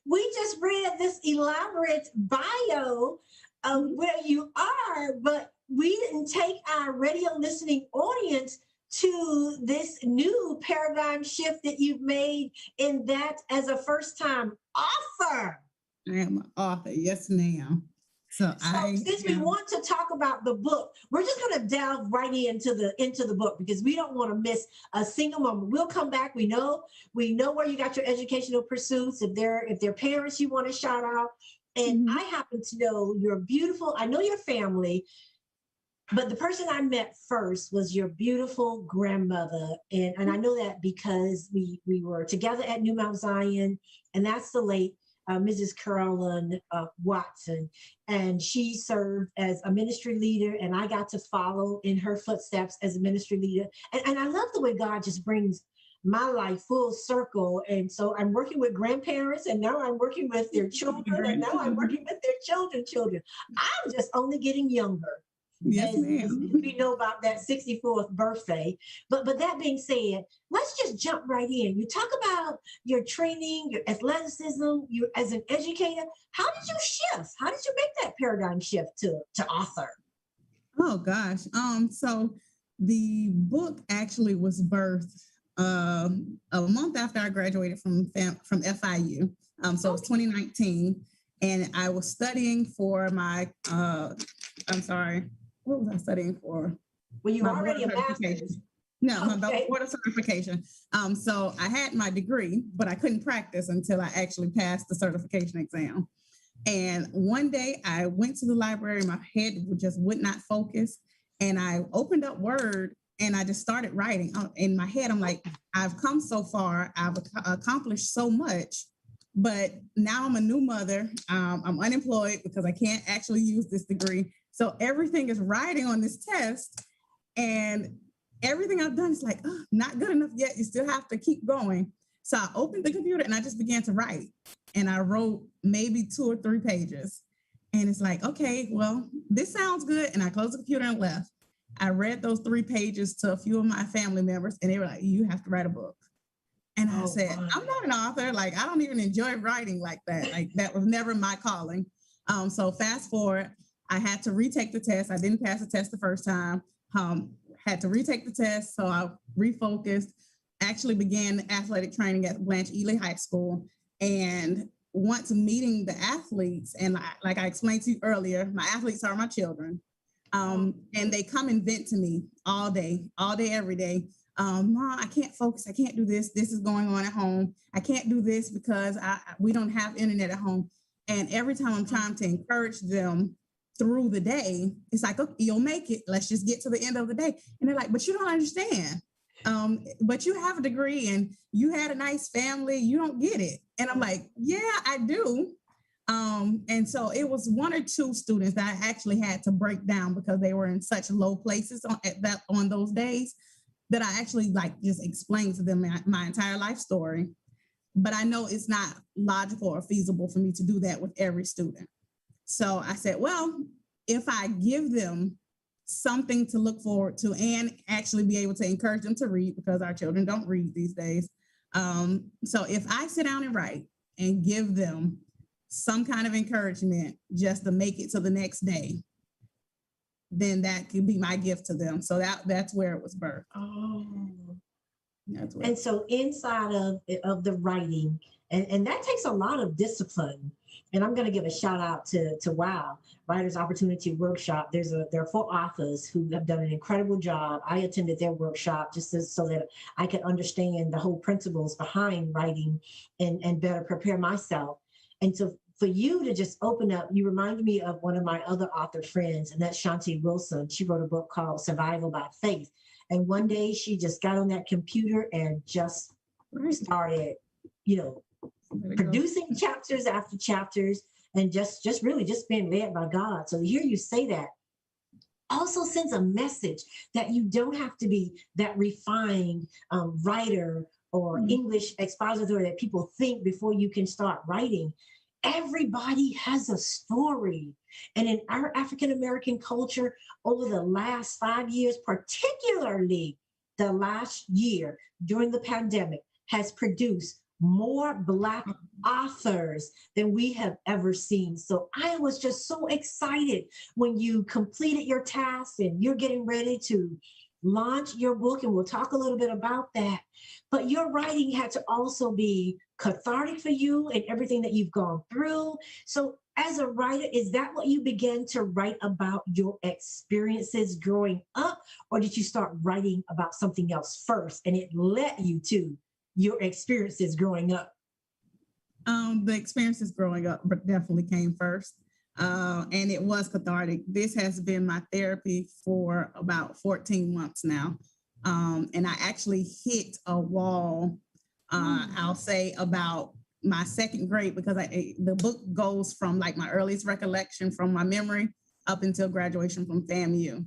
We just read this elaborate bio of where you are, but we didn't take our radio listening audience to this new paradigm shift that you've made in that as a first-time author. I am an author, yes, ma'am. So since we want to talk about the book, we're just going to delve right into the book because we don't want to miss a single moment. We'll come back. We know where you got your educational pursuits. If they're parents you want to shout out, and I happen to know you're beautiful. I know your family. But the person I met first was your beautiful grandmother. And I know that because we were together at New Mount Zion, and that's the late Mrs. Carolyn Watson. And she served as a ministry leader, and I got to follow in her footsteps as a ministry leader. And I love the way God just brings my life full circle. And so I'm working with grandparents, and now I'm working with their children, and now I'm working with their children. I'm just only getting younger. Yes, ma'am. We know about that 64th birthday. But that being said, let's just jump right in. You talk about your training, your athleticism, you as an educator. How did you shift? How did you make that paradigm shift to author? Oh gosh. So the book actually was birthed a month after I graduated from FIU. So it was 2019, and I was studying for my what was I studying for? Well, you were already a master's. No, my board of certification. So I had my degree, but I couldn't practice until I actually passed the certification exam. And one day I went to the library, my head just would not focus. And I opened up Word and I just started writing. In my head, I'm like, I've come so far, I've accomplished so much, but now I'm a new mother. I'm unemployed because I can't actually use this degree. So everything is writing on this test, and everything I've done is like, not good enough yet. You still have to keep going. So I opened the computer and I just began to write, and I wrote maybe 2 or 3 pages. And it's like, okay, well, this sounds good. And I closed the computer and left. I read those 3 pages to a few of my family members, and they were like, you have to write a book. And I said, I'm not an author. Like, I don't even enjoy writing like that. Like, that was never my calling. So fast forward, I had to retake the test. I didn't pass the test the first time. Had to retake the test. So I refocused, actually began athletic training at Blanche Ely High School. And once meeting the athletes, and like I explained to you earlier, my athletes are my children. And they come and vent to me all day, every day. Mom, I can't focus. I can't do this. This is going on at home. I can't do this because we don't have internet at home. And every time I'm trying to encourage them through the day, it's like, okay, you'll make it. Let's just get to the end of the day. And they're like, but you don't understand. But you have a degree and you had a nice family. You don't get it. And I'm like, yeah, I do. And so it was one or two students that I actually had to break down because they were in such low places on those days that I actually like just explained to them my entire life story. But I know it's not logical or feasible for me to do that with every student. So I said, well, if I give them something to look forward to and actually be able to encourage them to read, because our children don't read these days. So if I sit down and write and give them some kind of encouragement just to make it to the next day, then that could be my gift to them. So that's where it was birthed. And so inside of the writing, and that takes a lot of discipline. And I'm going to give a shout out to WOW, Writers Opportunity Workshop. There are 4 authors who have done an incredible job. I attended their workshop just so that I could understand the whole principles behind writing and better prepare myself. And so for you to just open up, you reminded me of one of my other author friends, and that's Shanti Wilson. She wrote a book called Survival by Faith. And one day she just got on that computer and just started, producing chapters after chapters and just really just being led by God. So to hear you say that also sends a message that you don't have to be that refined writer or English expositor that people think before you can start writing. Everybody has a story. And in our African-American culture, over the last 5 years, particularly the last year during the pandemic, has produced more Black authors than we have ever seen. So I was just so excited when you completed your task and you're getting ready to launch your book, and we'll talk a little bit about that. But your writing had to also be cathartic for you and everything that you've gone through. So as a writer, is that what you began to write about, your experiences growing up, or did you start writing about something else first and it led you to your experiences growing up? The experiences growing up definitely came first. And it was cathartic. This has been my therapy for about 14 months now. And I actually hit a wall, I'll say about my second grade, because the book goes from like my earliest recollection from my memory up until graduation from FAMU.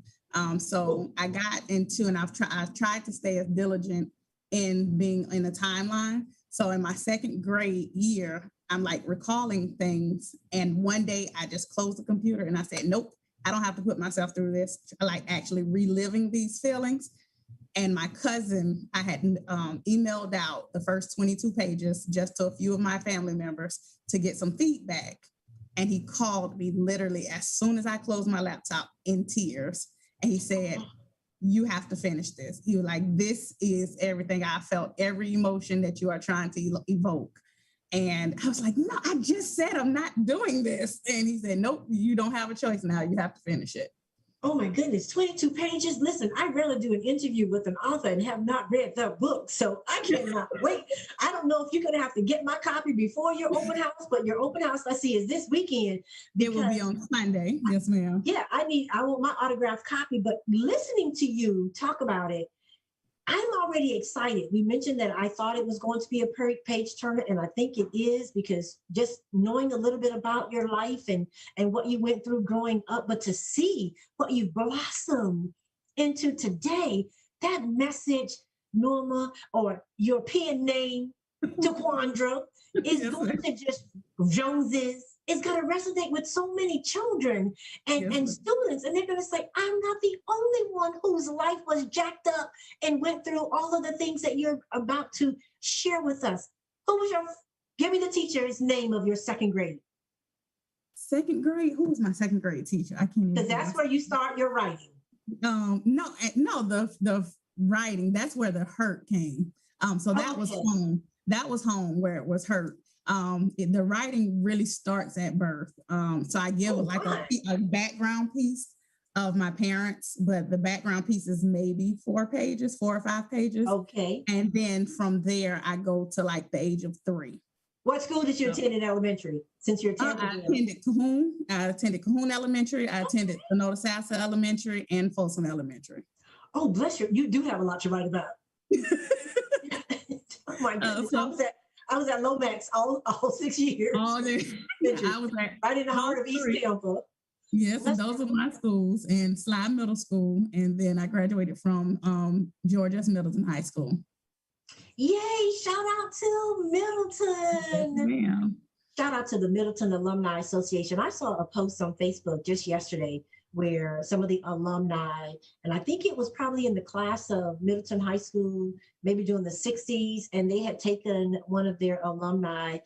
So I got into, and I've tried to stay as diligent in being in a timeline. So in my second grade year, I'm like recalling things. And one day I just closed the computer and I said, nope, I don't have to put myself through this. Like actually reliving these feelings. And my cousin, I had emailed out the first 22 pages just to a few of my family members to get some feedback. And he called me literally as soon as I closed my laptop in tears. And he said, you have to finish this. He was like, this is everything I felt, every emotion that you are trying to evoke. And I was like, no, I just said I'm not doing this. And he said, nope, you don't have a choice now. You have to finish it. Oh my goodness, 22 pages. Listen, I rarely do an interview with an author and have not read their book. So I cannot wait. I don't know if you're going to have to get my copy before your open house, but your open house, I see, is this weekend. It will be on Sunday. Yes, ma'am. Yeah, I want my autographed copy, but listening to you talk about it, I'm already excited. We mentioned that I thought it was going to be a page turner, and I think it is, because just knowing a little bit about your life and what you went through growing up, but to see what you blossomed into today, that message, Norma, or your pen name, Taquandra, is going to just Joneses. It's going to resonate with so many children and students. And they're going to say, I'm not the only one whose life was jacked up and went through all of the things that you're about to share with us, give me the teacher's name of your second grade. Second grade? Who was my second grade teacher? I can't even. Because that's where you start your writing. No, the writing, that's where the hurt came. So that was home. That was home where it was hurt. The writing really starts at birth. So I give a background piece of my parents, but the background piece is maybe 4 or 5 pages. Okay. And then from there, I go to like the age of 3. What school did you attend in elementary? Since you're I attended Cahoon. I attended Cahoon Elementary. I attended Sonota Sassa Elementary and Folsom Elementary. Oh, bless you. You do have a lot to write about. Oh my goodness. I was at Lomax all 6 years. I was right in the heart of East Tampa. Yes, and those are my schools, and Slide Middle School, and then I graduated from Georgia's Middleton High School. Yay! Shout out to Middleton. Yes, shout out to the Middleton Alumni Association. I saw a post on Facebook just yesterday where some of the alumni, and I think it was probably in the class of Middleton High School, maybe during the 60s, and they had taken one of their alumni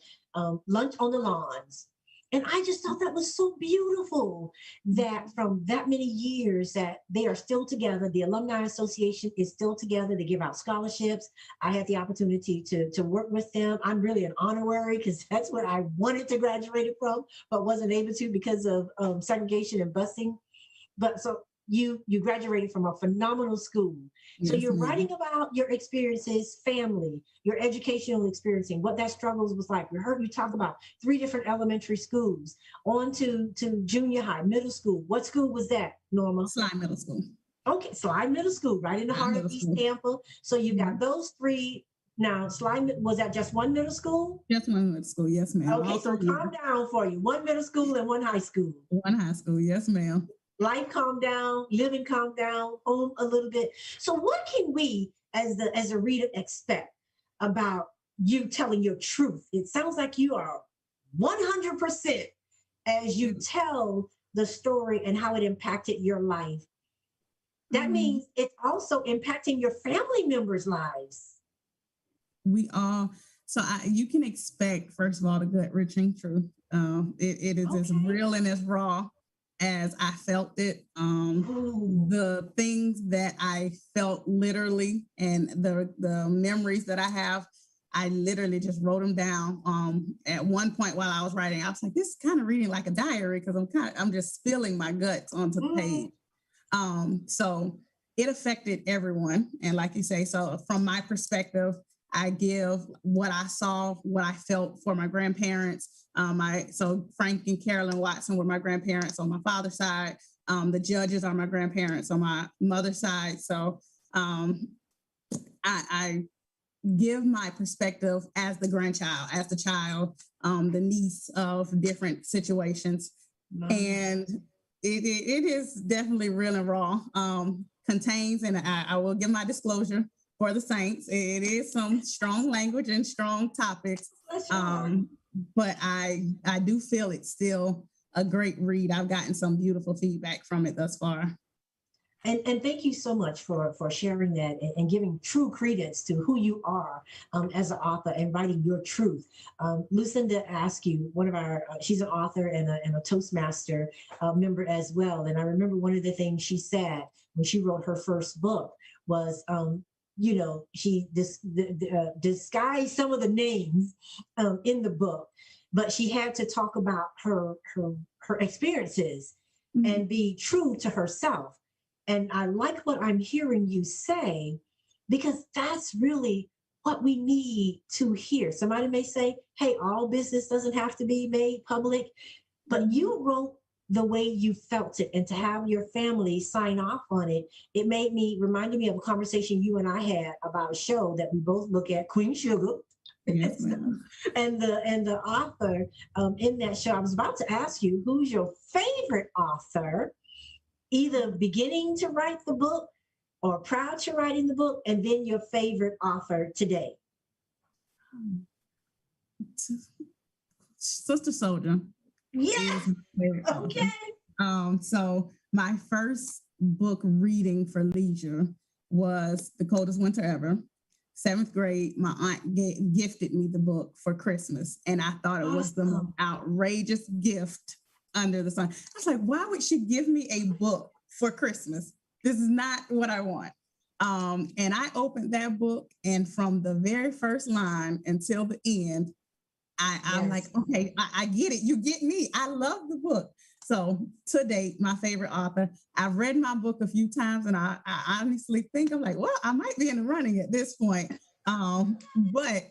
lunch on the lawns. And I just thought that was so beautiful that from that many years that they are still together. The Alumni Association is still together. They give out scholarships. I had the opportunity to work with them. I'm really an honorary because that's what I wanted to graduate from, but wasn't able to because of segregation and busing. But so you graduated from a phenomenal school. So yes, you're writing about your experiences, family, your educational experiencing, what that struggles was like. We heard you talk about 3 different elementary schools, on to junior high, middle school. What school was that, Norma? Slide Middle School. Okay, Slide Middle School, right in the heart of East Tampa. So you got those 3. Now, was that just one middle school? Just one middle school, yes, ma'am. Okay, so calm down for you. 1 middle school and 1 high school. 1 high school, yes, ma'am. Life calmed down, living calmed down, home a little bit. So what can we as a reader expect about you telling your truth? It sounds like you are 100% as you tell the story and how it impacted your life. That means it's also impacting your family members' lives. We all, you can expect, first of all, the gut wrenching truth. It is as real and as raw as I felt it. The things that I felt literally and the memories that I have, I literally just wrote them down. At one point while I was writing, I was like, this is kind of reading like a diary because I'm just spilling my guts onto the page. So it affected everyone. And like you say, so from my perspective, I give what I saw, what I felt for my grandparents. So Frank and Carolyn Watson were my grandparents on my father's side. The judges are my grandparents on my mother's side. So I give my perspective as the grandchild, as the child, the niece of different situations. And it is definitely real and raw. Contains, and I will give my disclosure for the Saints, it is some strong language and strong topics. But I do feel it's still a great read. I've gotten some beautiful feedback from it thus far. And thank you so much for sharing that and giving true credence to who you are as an author and writing your truth. Lucinda asked you, she's an author and a Toastmaster member as well. And I remember one of the things she said when she wrote her first book was, she disguised some of the names in the book, but she had to talk about her experiences and be true to herself. And I like what I'm hearing you say, because that's really what we need to hear. Somebody may say, hey, all business doesn't have to be made public, but you wrote the way you felt it, and to have your family sign off on it, it reminded me of a conversation you and I had about a show that we both look at, Queen Sugar. Yes, and the author in that show, I was about to ask you, who's your favorite author, either beginning to write the book or proud to writing the book, and then your favorite author today? Sister Soldier. Yeah. Okay. So my first book reading for leisure was The Coldest Winter Ever. 7th grade, my aunt gifted me the book for Christmas. And I thought it was the most outrageous gift under the sun. I was like, why would she give me a book for Christmas? This is not what I want. And I opened that book, and from the very first line until the end, I'm like, okay, I get it. You get me. I love the book. So to date, my favorite author. I've read my book a few times, and I honestly think I'm like, well, I might be in the running at this point. But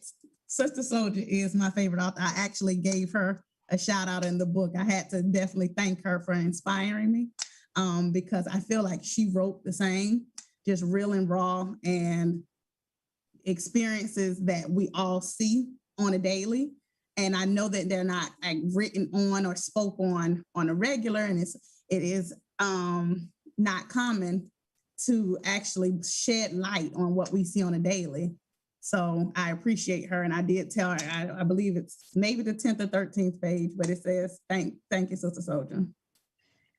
Sister Soldier is my favorite author. I actually gave her a shout out in the book. I had to definitely thank her for inspiring me, because I feel like she wrote the same, just real and raw, and experiences that we all see on a daily. And I know that they're not like written on or spoke on a regular, and it is not common to actually shed light on what we see on a daily. So I appreciate her, and I did tell her, I believe it's maybe the 10th or 13th page, but it says, thank you, Sister Soldier.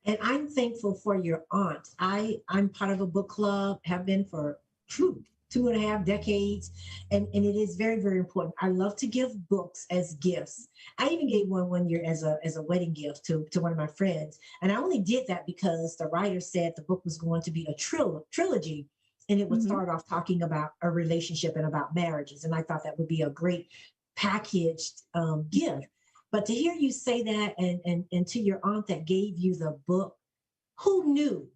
And I'm thankful for your aunt. I'm part of a book club, have been for 2.5 decades. And it is very, very important. I love to give books as gifts. I even gave one year as a wedding gift to one of my friends. And I only did that because the writer said the book was going to be a trilogy. And it would start off talking about a relationship and about marriages. And I thought that would be a great packaged gift. But to hear you say that, and to your aunt that gave you the book, who knew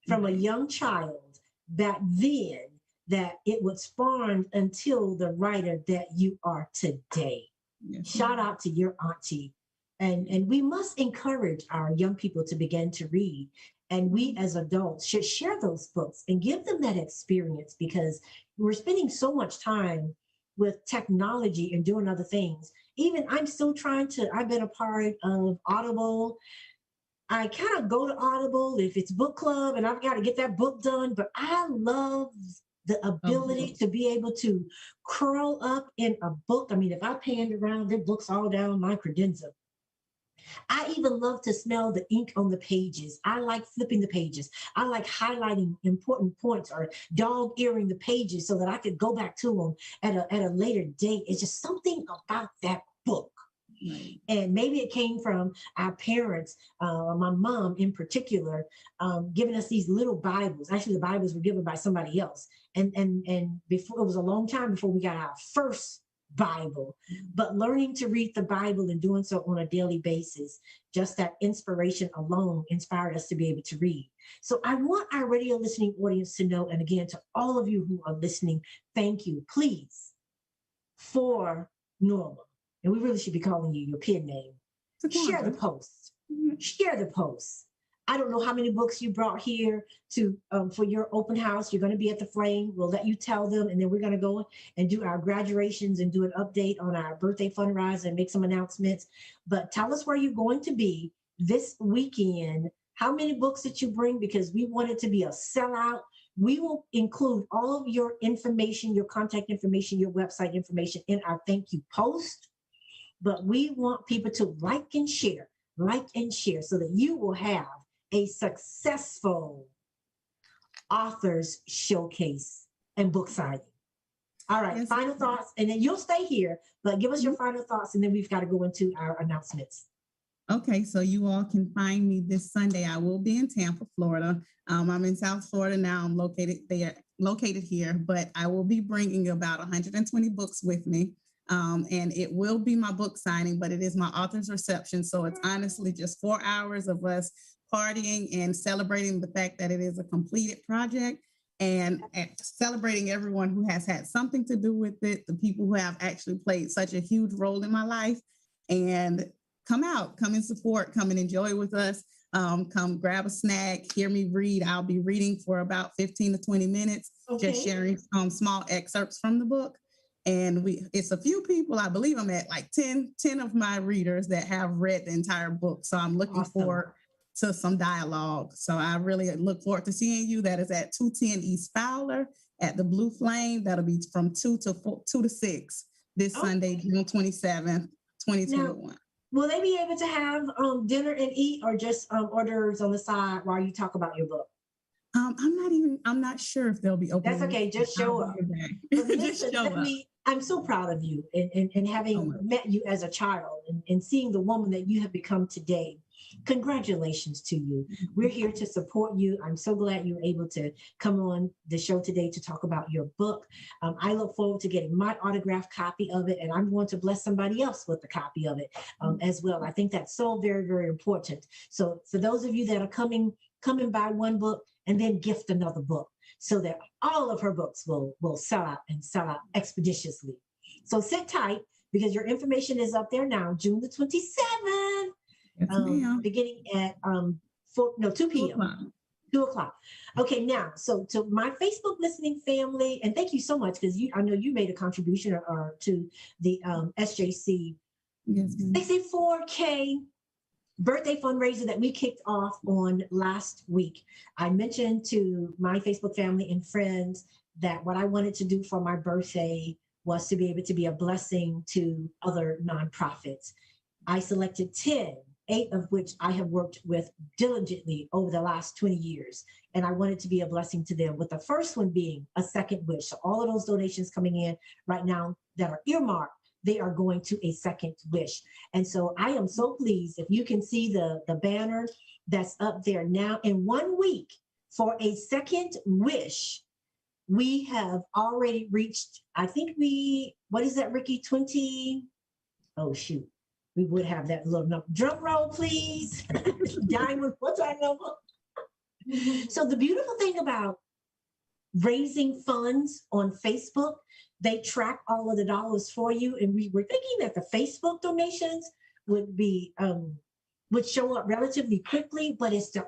from a young child back then that it would spawn until the writer that you are today? Yes. Shout out to your auntie. And we must encourage our young people to begin to read. And we as adults should share those books and give them that experience, because we're spending so much time with technology and doing other things. Even I'm still I've been a part of Audible. I kind of go to Audible if it's book club and I've got to get that book done, but I love the ability to be able to curl up in a book. I mean, if I panned around, there are books all down my credenza. I even love to smell the ink on the pages. I like flipping the pages. I like highlighting important points or dog-earing the pages so that I could go back to them at a later date. It's just something about that book. Right. And maybe it came from our parents, my mom in particular, giving us these little Bibles. Actually, the Bibles were given by somebody else. And before, it was a long time before we got our first Bible, but learning to read the Bible and doing so on a daily basis, just that inspiration alone inspired us to be able to read. So I want our radio listening audience to know, and again, to all of you who are listening, thank you, please, for Norma. And we really should be calling you your pen name. Share the post. Share the post. I don't know how many books you brought here to for your open house. You're going to be at the Flame. We'll let you tell them, and then we're going to go and do our graduations and do an update on our birthday fundraiser and make some announcements. But tell us where you're going to be this weekend, how many books that you bring, because we want it to be a sellout. We will include all of your information, your contact information, your website information in our thank you post. But we want people to like and share so that you will have a successful authors showcase and book signing. All right, yes, final thoughts, and then you'll stay here, but give us your final thoughts, and then we've got to go into our announcements. Okay, so you all can find me this Sunday. I will be in Tampa, Florida. I'm in South Florida now. I'm located here, but I will be bringing about 120 books with me. And it will be my book signing, but it is my author's reception. So it's honestly just 4 hours of us partying and celebrating the fact that it is a completed project, and celebrating everyone who has had something to do with it, the people who have actually played such a huge role in my life. And come and support, come and enjoy with us. Come grab a snack, hear me read. I'll be reading for about 15 to 20 minutes, just sharing small excerpts from the book. And it's a few people, I believe I'm at like 10 of my readers that have read the entire book. So I'm looking forward to some dialogue. So I really look forward to seeing you. That is at 210 East Fowler at the Blue Flame. That'll be from 2 to 6 this Sunday, June 27th, 2021. Now, will they be able to have dinner and eat, or just hors d'oeuvres on the side while you talk about your book? I'm not sure if they'll be open. That's okay. Just show up. Just show up. I'm so proud of you and having met you as a child and seeing the woman that you have become today. Congratulations to you. We're here to support you. I'm so glad you were able to come on the show today to talk about your book. I look forward to getting my autographed copy of it, and I'm going to bless somebody else with a copy of it as well. I think that's so very, very important. So for those of you that are come and buy one book and then gift another book so that all of her books will sell out and sell out expeditiously. So sit tight because your information is up there now, June the 27th. Beginning at 2 p.m. 2 o'clock. Okay, now, so to my Facebook listening family, and thank you so much because I know you made a contribution or to the SJC 64K birthday fundraiser that we kicked off on last week. I mentioned to my Facebook family and friends that what I wanted to do for my birthday was to be able to be a blessing to other nonprofits. I selected 10. 8 of which I have worked with diligently over the last 20 years. And I wanted to be a blessing to them, with the first one being a second wish. So all of those donations coming in right now that are earmarked, they are going to a second wish. And so I am so pleased. If you can see the banner that's up there now, in 1 week for a second wish, we have already reached, I think what is that, Ricky, 20? Oh, shoot. We would have that little number. Drum roll, please. Diamond, what's our number? So the beautiful thing about raising funds on Facebook, they track all of the dollars for you. And we were thinking that the Facebook donations would be would show up relatively quickly, but it's the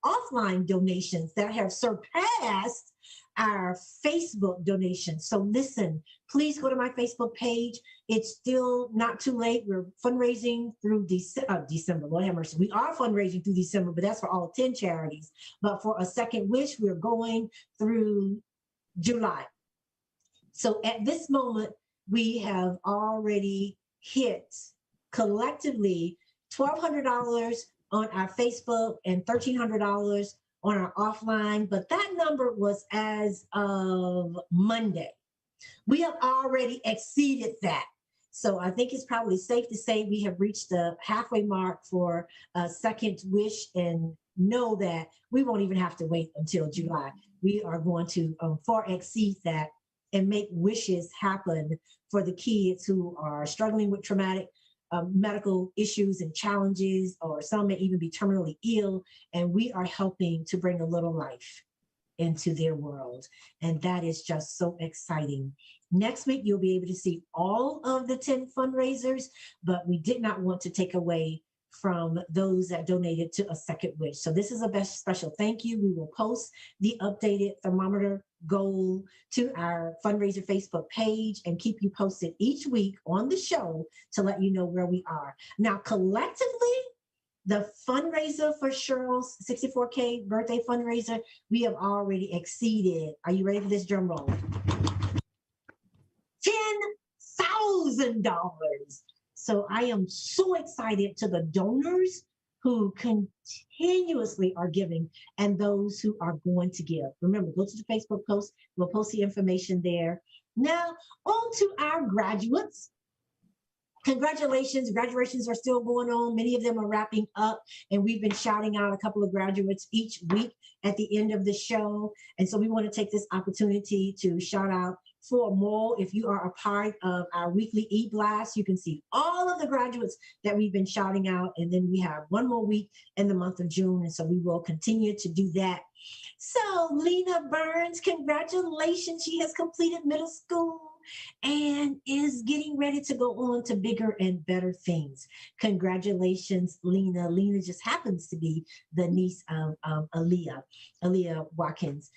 offline donations that have surpassed our Facebook donations. So listen, please go to my Facebook page. It's still not too late. We're fundraising through December. Lord have mercy. We are fundraising through December, but that's for all 10 charities. But for a second wish, we're going through July. So at this moment, we have already hit collectively $1,200 on our Facebook and $1,300 on our offline, but that number was as of Monday. We have already exceeded that. So I think it's probably safe to say we have reached the halfway mark for a second wish, and know that we won't even have to wait until July. We are going to far exceed that and make wishes happen for the kids who are struggling with traumatic medical issues and challenges, or some may even be terminally ill, and we are helping to bring a little life into their world. And that is just so exciting. Next week, you'll be able to see all of the 10 fundraisers, but we did not want to take away from those that donated to a second wish. So this is a best special thank you. We will post the updated thermometer goal to our fundraiser Facebook page and keep you posted each week on the show to let you know where we are. Now, collectively, the fundraiser for Cheryl's 64K birthday fundraiser, we have already exceeded, are you ready for this drum roll? $10,000. So I am so excited to the donors who continuously are giving and those who are going to give. Remember, go to the Facebook post. We'll post the information there. Now, on to our graduates. Congratulations. Graduations are still going on. Many of them are wrapping up, and we've been shouting out a couple of graduates each week at the end of the show. And so we want to take this opportunity to shout out 4 more. If you are a part of our weekly e-blast, you can see all of the graduates that we've been shouting out. And then we have 1 more week in the month of June. And so we will continue to do that. So Lena Burns, congratulations. She has completed middle school and is getting ready to go on to bigger and better things. Congratulations, Lena. Lena just happens to be the niece of Aaliyah Watkins,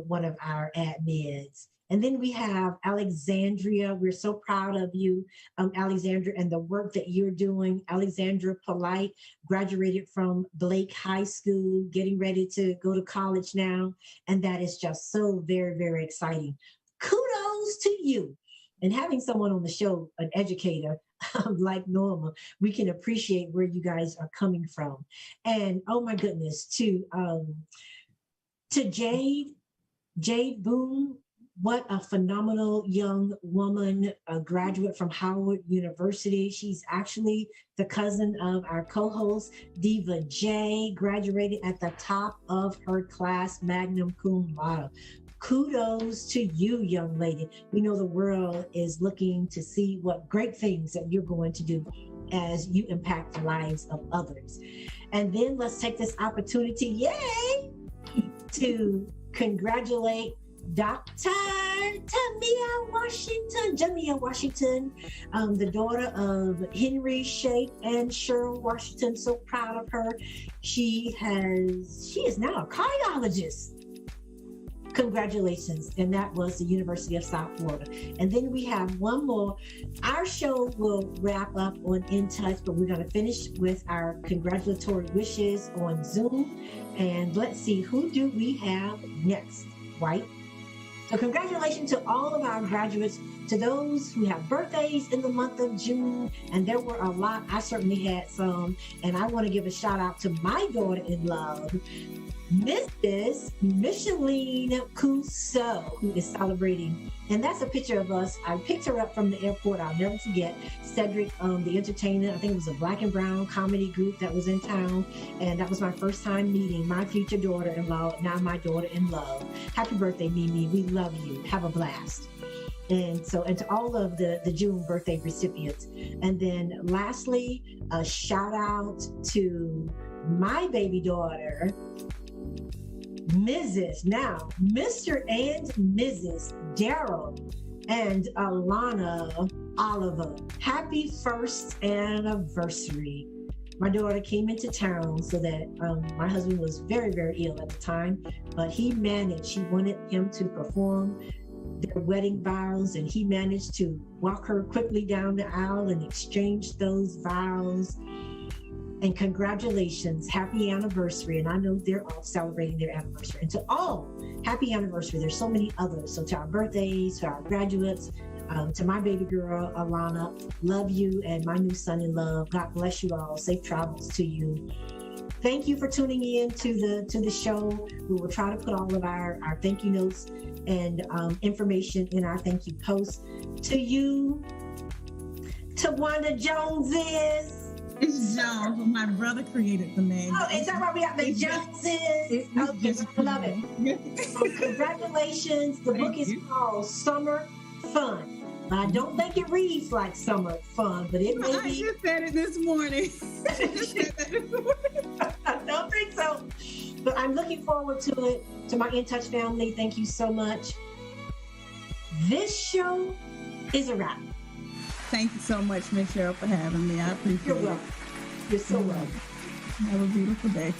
one of our admins. And then we have Alexandria. We're so proud of you, Alexandria, and the work that you're doing. Alexandra Polite graduated from Blake High School, getting ready to go to college now. And that is just so very, very exciting. Kudos to you. And having someone on the show, an educator like Norma, we can appreciate where you guys are coming from. And oh my goodness, to To Jade Boone, what a phenomenal young woman, a graduate from Howard University. She's actually the cousin of our co-host, Diva J, graduated at the top of her class, magna cum laude. Kudos to you, young lady. We know the world is looking to see what great things that you're going to do as you impact the lives of others. And then let's take this opportunity, yay, to congratulate Dr. Jamia Washington, the daughter of Henry Shake and Cheryl Washington. So proud of her. She is now a cardiologist. Congratulations. And that was the University of South Florida. And then we have one more. Our show will wrap up on In Touch, but we're going to finish with our congratulatory wishes on Zoom. And let's see, who do we have next? White. So congratulations to all of our graduates, to those who have birthdays in the month of June, and there were a lot. I certainly had some, and I want to give a shout out to my daughter-in-law, Mrs. Micheline Cousseau, who is celebrating. And that's a picture of us. I picked her up from the airport. I'll never forget. Cedric, the entertainer, I think it was a Black and Brown comedy group that was in town. And that was my first time meeting my future daughter-in-law, now my daughter-in-law. Happy birthday, Mimi. We love you. Have a blast. And to all of the June birthday recipients. And then lastly, a shout out to my baby daughter, Mr. and Mrs. Daryl and Alana Oliver. Happy first anniversary. My daughter came into town so that my husband was very, very ill at the time, but he managed. She wanted him to perform their wedding vows, and he managed to walk her quickly down the aisle and exchange those vows. And congratulations, happy anniversary. And I know they're all celebrating their anniversary. And to all, happy anniversary. There's so many others. So to our birthdays, to our graduates, to my baby girl, Alana, love you, and my new son-in-law, God bless you all. Safe travels to you. Thank you for tuning in to the show. We will try to put all of our thank you notes and information in our thank you post. To you, Tawanda Joneses. It's Jones, but my brother created the name. Oh, is that why we got the Joneses? Okay, I love it. So congratulations. The book is called Summer Fun. I don't think it reads like summer fun, but it may be. I just said it this morning. I don't think so. But I'm looking forward to it. To my In Touch family, thank you so much. This show is a wrap. Thank you so much, Miss Cheryl, for having me. I appreciate it. You're welcome. You're so welcome. Have a beautiful day.